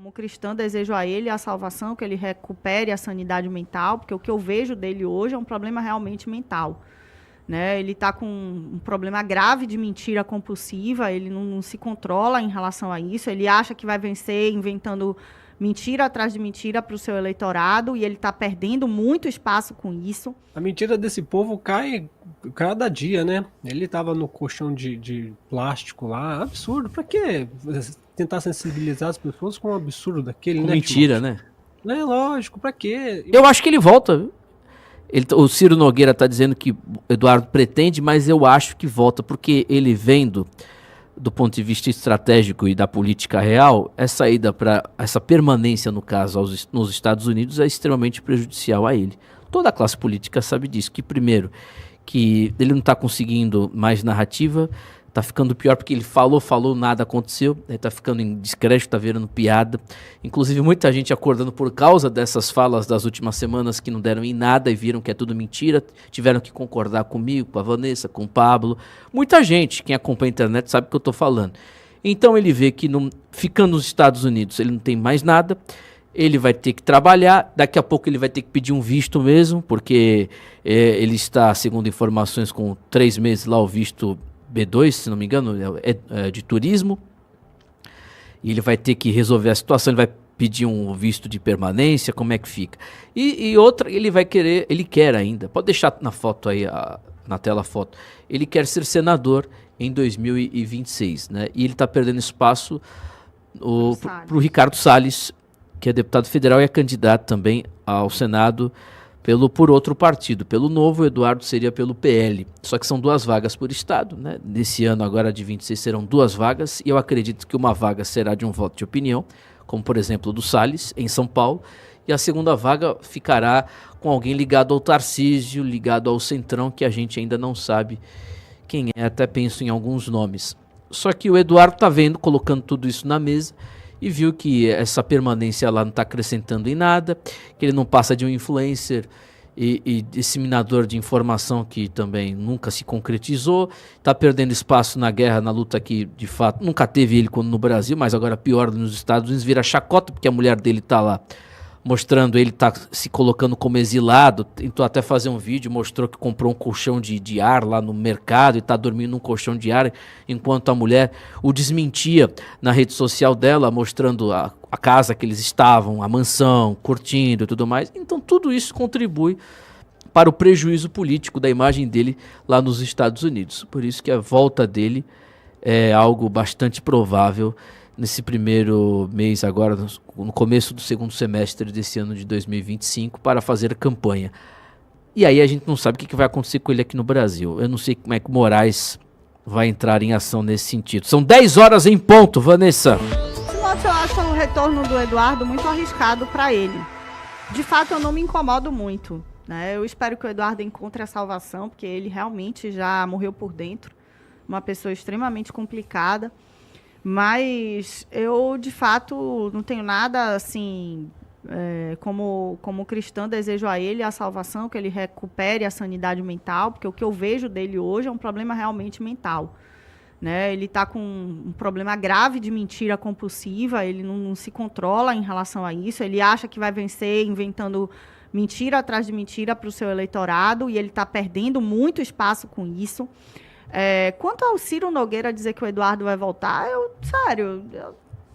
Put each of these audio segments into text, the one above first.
Como cristã, desejo a ele a salvação, que ele recupere a sanidade mental, porque o que eu vejo dele hoje é um problema realmente mental. Né? Ele está com um problema grave de mentira compulsiva, ele não se controla em relação a isso, ele acha que vai vencer inventando mentira atrás de mentira para o seu eleitorado, e ele está perdendo muito espaço com isso. A mentira desse povo cai cada dia, né? Ele tava no colchão de plástico lá, absurdo. Pra que tentar sensibilizar as pessoas com um absurdo daquele, Com né? mentira, né? Não é lógico, pra quê? Eu acho que ele volta, viu? O Ciro Nogueira tá dizendo que o Eduardo pretende, mas eu acho que volta, porque ele vendo, do ponto de vista estratégico e da política real, essa ida para essa permanência, no caso, nos Estados Unidos é extremamente prejudicial a ele. Toda a classe política sabe disso, que primeiro, que ele não está conseguindo mais narrativa, tá ficando pior porque ele falou, nada aconteceu, ele tá ficando em descrédito, tá virando piada. Inclusive muita gente acordando por causa dessas falas das últimas semanas que não deram em nada e viram que é tudo mentira, tiveram que concordar comigo, com a Vanessa, com o Pablo. Muita gente, quem acompanha a internet sabe o que eu tô falando. Então ele vê que ficando nos Estados Unidos ele não tem mais nada, ele vai ter que trabalhar, daqui a pouco ele vai ter que pedir um visto mesmo, porque ele está, segundo informações, com 3 meses lá o visto B2, se não me engano, de turismo, e ele vai ter que resolver a situação, ele vai pedir um visto de permanência, como é que fica. E outra, ele quer ainda, pode deixar na foto aí, na tela a foto, ele quer ser senador em 2026, né? E ele está perdendo espaço para o Ricardo Salles, que é deputado federal e é candidato também ao Senado por outro partido. Pelo Novo, o Eduardo seria pelo PL. Só que são 2 vagas por estado, né? Nesse ano agora de 26 serão 2 vagas, e eu acredito que uma vaga será de um voto de opinião, como por exemplo do Salles, em São Paulo, e a segunda vaga ficará com alguém ligado ao Tarcísio, ligado ao Centrão, que a gente ainda não sabe quem é, até penso em alguns nomes. Só que o Eduardo tá vendo, colocando tudo isso na mesa, e viu que essa permanência lá não está acrescentando em nada, que ele não passa de um influencer e disseminador de informação que também nunca se concretizou, está perdendo espaço na guerra, na luta que de fato nunca teve ele quando no Brasil, mas agora pior nos Estados Unidos, vira chacota porque a mulher dele está lá mostrando, ele tá se colocando como exilado, tentou até fazer um vídeo, mostrou que comprou um colchão de ar lá no mercado e tá dormindo num colchão de ar, enquanto a mulher o desmentia na rede social dela, mostrando a casa que eles estavam, a mansão, curtindo e tudo mais. Então tudo isso contribui para o prejuízo político da imagem dele lá nos Estados Unidos. Por isso que a volta dele é algo bastante provável nesse primeiro mês agora, no começo do segundo semestre desse ano de 2025, para fazer campanha. E aí a gente não sabe o que vai acontecer com ele aqui no Brasil. Eu não sei como é que o Moraes vai entrar em ação nesse sentido. São 10 horas em ponto, Vanessa. Eu acho o retorno do Eduardo muito arriscado para ele. De fato, eu não me incomodo muito, né? Eu espero que o Eduardo encontre a salvação, porque ele realmente já morreu por dentro. Uma pessoa extremamente complicada. Mas eu, de fato, não tenho nada, assim, como cristã, desejo a ele a salvação, que ele recupere a sanidade mental, porque o que eu vejo dele hoje é um problema realmente mental. Né? Ele está com um problema grave de mentira compulsiva, ele não se controla em relação a isso, ele acha que vai vencer inventando mentira atrás de mentira para o seu eleitorado, e ele está perdendo muito espaço com isso. Quanto ao Ciro Nogueira dizer que o Eduardo vai voltar, eu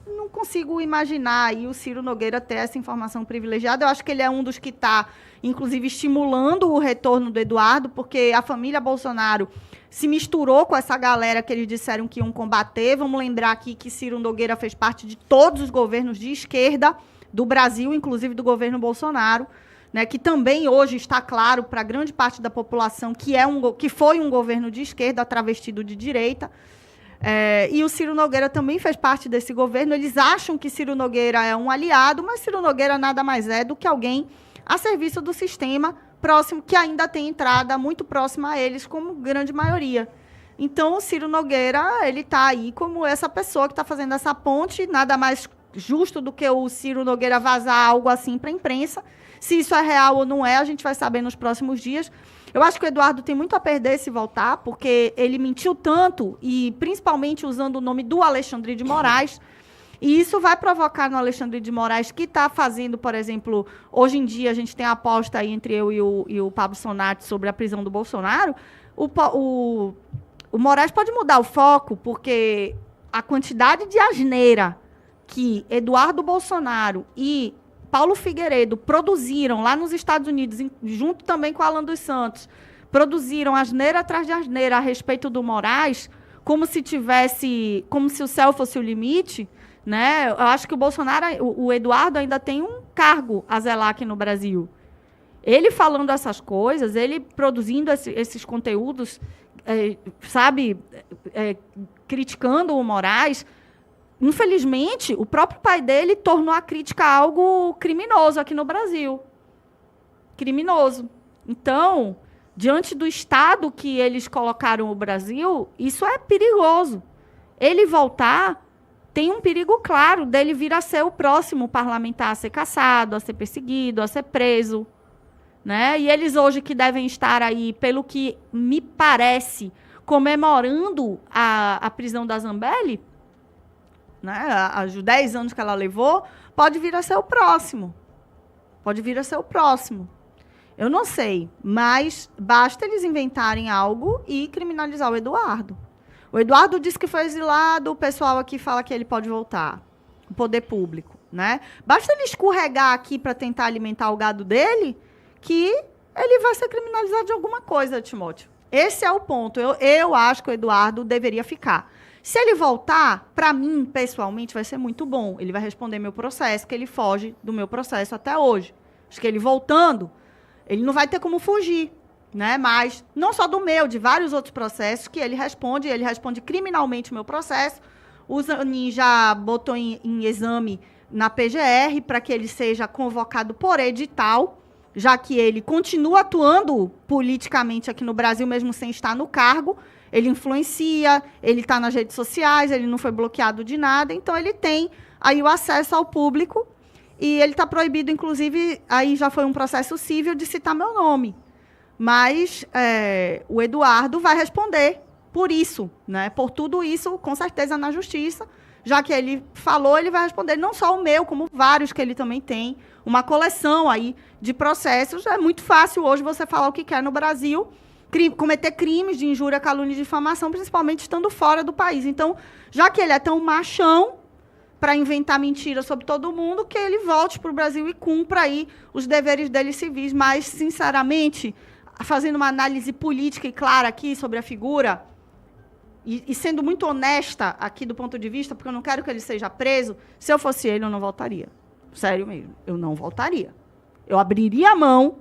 não consigo imaginar aí o Ciro Nogueira ter essa informação privilegiada. Eu acho que ele é um dos que está, inclusive, estimulando o retorno do Eduardo, porque a família Bolsonaro se misturou com essa galera que eles disseram que iam combater. Vamos lembrar aqui que Ciro Nogueira fez parte de todos os governos de esquerda do Brasil, inclusive do governo Bolsonaro. Né, que também hoje está claro para grande parte da população que foi um governo de esquerda travestido de direita. E o Ciro Nogueira também fez parte desse governo. Eles acham que Ciro Nogueira é um aliado, mas Ciro Nogueira nada mais é do que alguém a serviço do sistema próximo, que ainda tem entrada muito próxima a eles, como grande maioria. Então, o Ciro Nogueira está aí como essa pessoa que está fazendo essa ponte, nada mais justo do que o Ciro Nogueira vazar algo assim para a imprensa. Se isso é real ou não é, a gente vai saber nos próximos dias. Eu acho que o Eduardo tem muito a perder se voltar, porque ele mentiu tanto, e principalmente usando o nome do Alexandre de Moraes, E isso vai provocar no Alexandre de Moraes, que está fazendo, por exemplo, hoje em dia a gente tem a aposta aí entre eu e o Pablo Sonati sobre a prisão do Bolsonaro. O Moraes pode mudar o foco, porque a quantidade de asneira que Eduardo Bolsonaro e Paulo Figueiredo produziram lá nos Estados Unidos, junto também com Alan dos Santos, produziram asneira atrás de asneira a respeito do Moraes, como se o céu fosse o limite, né? Eu acho que o Eduardo ainda tem um cargo a zelar aqui no Brasil. Ele falando essas coisas, ele produzindo esses conteúdos, criticando o Moraes, infelizmente, o próprio pai dele tornou a crítica algo criminoso aqui no Brasil. Criminoso. Então, diante do estado que eles colocaram o Brasil, isso é perigoso. Ele voltar, tem um perigo claro dele vir a ser o próximo parlamentar a ser caçado, a ser perseguido, a ser preso. Né? E eles hoje que devem estar aí, pelo que me parece, comemorando a prisão da Zambelli, né? Os 10 anos que ela levou, pode vir a ser o próximo. Pode vir a ser o próximo. Eu não sei, mas basta eles inventarem algo e criminalizar o Eduardo. O Eduardo disse que foi exilado, o pessoal aqui fala que ele pode voltar. O poder público, né? Basta ele escorregar aqui para tentar alimentar o gado dele, que ele vai ser criminalizado de alguma coisa, Timóteo. Esse é o ponto. Eu acho que o Eduardo deveria ficar. Se ele voltar, para mim, pessoalmente, vai ser muito bom. Ele vai responder meu processo, que ele foge do meu processo até hoje. Acho que ele voltando, ele não vai ter como fugir, né? Mas não só do meu, de vários outros processos que ele responde criminalmente o meu processo. O Zanin já botou em exame na PGR para que ele seja convocado por edital, já que ele continua atuando politicamente aqui no Brasil, mesmo sem estar no cargo. Ele influencia, ele está nas redes sociais, ele não foi bloqueado de nada, então ele tem aí o acesso ao público e ele está proibido, inclusive, aí já foi um processo civil de citar meu nome. Mas o Eduardo vai responder por isso, né? Por tudo isso, com certeza, na justiça. Já que ele falou, ele vai responder não só o meu, como vários que ele também tem. Uma coleção aí de processos. É muito fácil hoje você falar o que quer no Brasil, cometer crimes de injúria, calúnia e difamação, principalmente estando fora do país. Então, já que ele é tão machão para inventar mentiras sobre todo mundo, que ele volte para o Brasil e cumpra aí os deveres dele civis. Mas, sinceramente, fazendo uma análise política e clara aqui sobre a figura, e sendo muito honesta aqui do ponto de vista, porque eu não quero que ele seja preso, se eu fosse ele, eu não voltaria. Sério mesmo, eu não voltaria. Eu abriria a mão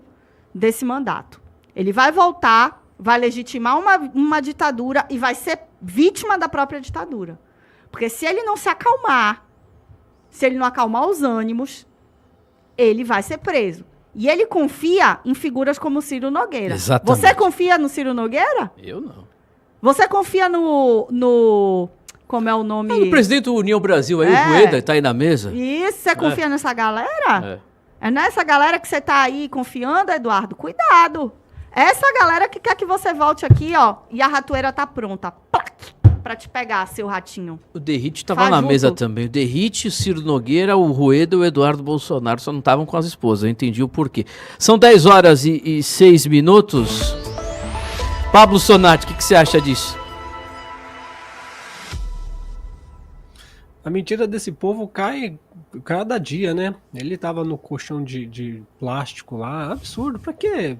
desse mandato. Ele vai voltar, vai legitimar uma ditadura e vai ser vítima da própria ditadura. Porque se ele não se acalmar, se ele não acalmar os ânimos, ele vai ser preso. E ele confia em figuras como Ciro Nogueira. Exatamente. Você confia no Ciro Nogueira? Eu não. Você confia no como é o nome? O presidente da União Brasil aí, o Rueda, está aí na mesa. Isso, você confia nessa galera? É nessa galera que você está aí confiando, Eduardo? Cuidado. Essa galera que quer que você volte aqui, ó, e a ratoeira tá pronta. Pra te pegar, seu ratinho. O Derrite estava na mesa também. O Derrite, o Ciro Nogueira, o Rueda e o Eduardo Bolsonaro só não estavam com as esposas. Eu entendi o porquê. São 10 horas e 6 minutos. Pablo Sonati, o que você acha disso? A mentira desse povo cai cada dia, né? Ele tava no colchão de plástico lá. Absurdo. Pra que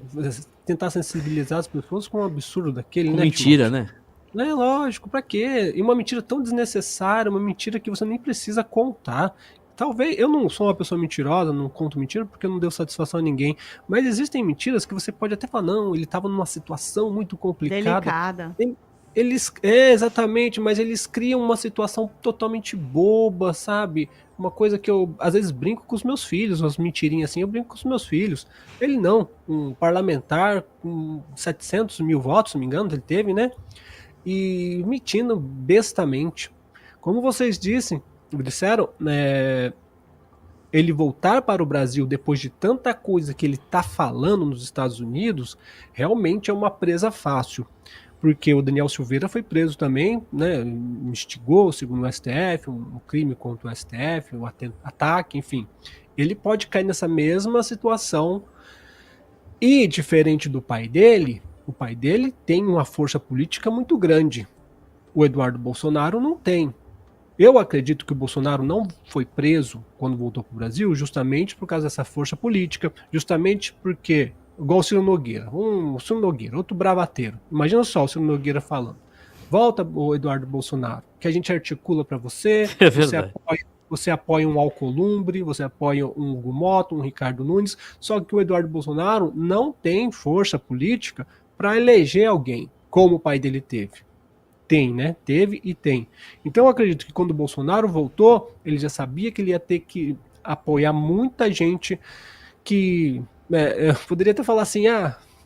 tentar sensibilizar as pessoas com um absurdo daquele, né? Mentira, né? É lógico, pra quê? E uma mentira tão desnecessária, uma mentira que você nem precisa contar. Talvez, eu não sou uma pessoa mentirosa, não conto mentira porque eu não deu satisfação a ninguém, mas existem mentiras que você pode até falar, não, ele estava numa situação muito complicada. Delicada. Exatamente, mas eles criam uma situação totalmente boba, sabe? Uma coisa que eu, às vezes, brinco com os meus filhos, umas mentirinhas assim, eu brinco com os meus filhos. Ele não, um parlamentar com 700 mil votos, se não me engano, ele teve, né? E mentindo bestamente. Como vocês disseram, ele voltar para o Brasil depois de tanta coisa que ele está falando nos Estados Unidos, realmente é uma presa fácil. porque o Daniel Silveira foi preso também, né, instigou, segundo o STF, um crime contra o STF, um ataque, enfim. Ele pode cair nessa mesma situação e, diferente do pai dele, o pai dele tem uma força política muito grande. O Eduardo Bolsonaro não tem. Eu acredito que o Bolsonaro não foi preso quando voltou para o Brasil justamente por causa dessa força política, justamente porque, igual o Ciro Nogueira, outro bravateiro. Imagina só o Ciro Nogueira falando: volta, o Eduardo Bolsonaro, que a gente articula para você, É verdade. você apoia um Alcolumbre, você apoia um Hugo Mota, um Ricardo Nunes, só que o Eduardo Bolsonaro não tem força política para eleger alguém, como o pai dele teve. Tem, né? Teve e tem. Então eu acredito que quando o Bolsonaro voltou, ele já sabia que ele ia ter que apoiar muita gente que poderia até falar assim,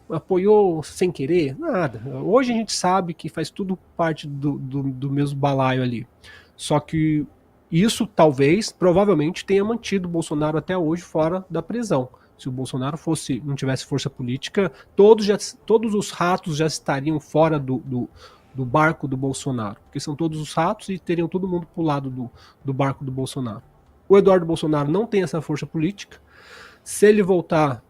apoiou sem querer, nada. Hoje a gente sabe que faz tudo parte do mesmo balaio ali. Só que isso talvez, provavelmente, tenha mantido o Bolsonaro até hoje fora da prisão. Se o Bolsonaro não tivesse força política, todos os ratos já estariam fora do barco do Bolsonaro, porque são todos os ratos e teriam todo mundo pro lado do barco do Bolsonaro. O Eduardo Bolsonaro não tem essa força política. Se ele voltar,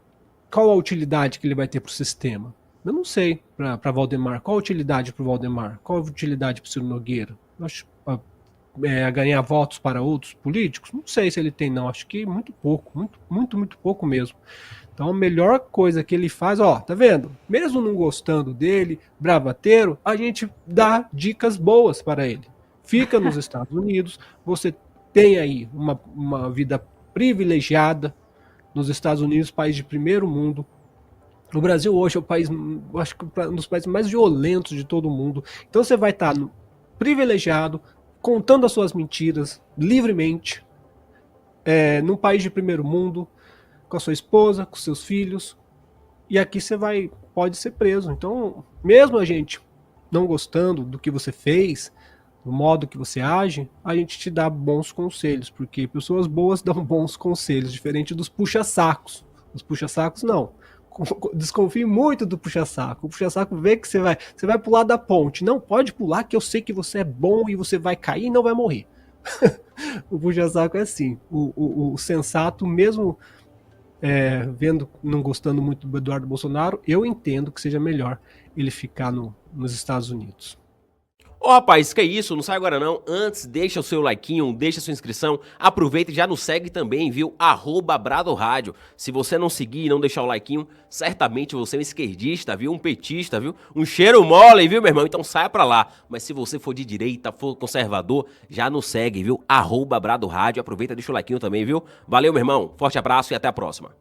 qual a utilidade que ele vai ter pro sistema? Eu não sei para Valdemar. Qual a utilidade pro Valdemar? Qual a utilidade pro Ciro Nogueira? Acho ganhar votos para outros políticos? Não sei se ele tem, não. Acho que muito pouco. Muito pouco mesmo. Então a melhor coisa que ele faz, tá vendo? Mesmo não gostando dele, bravateiro, a gente dá dicas boas para ele. Fica nos Estados Unidos, você tem aí uma vida privilegiada nos Estados Unidos, país de primeiro mundo. O Brasil hoje é o país, acho que um dos países mais violentos de todo o mundo. Então você vai estar privilegiado, contando as suas mentiras livremente, num país de primeiro mundo, com a sua esposa, com seus filhos, e aqui você pode ser preso. Então, mesmo a gente não gostando do que você fez, do modo que você age, a gente te dá bons conselhos, porque pessoas boas dão bons conselhos, diferente dos puxa-sacos. Os puxa-sacos não. Desconfie muito do puxa-saco. O puxa-saco vê que você vai pular da ponte. Não, pode pular, que eu sei que você é bom e você vai cair e não vai morrer. O puxa-saco é assim. O sensato, mesmo não gostando muito do Eduardo Bolsonaro, eu entendo que seja melhor ele ficar nos Estados Unidos. Rapaz, que isso, não sai agora não. Antes, deixa o seu likeinho, deixa a sua inscrição, aproveita e já nos segue também, viu? @BradoRádio. Se você não seguir e não deixar o likeinho, certamente você é um esquerdista, viu? Um petista, viu? Um cheiro mole, viu, meu irmão? Então saia pra lá. Mas se você for de direita, for conservador, já nos segue, viu? @BradoRádio. Aproveita e deixa o likeinho também, viu? Valeu, meu irmão. Forte abraço e até a próxima.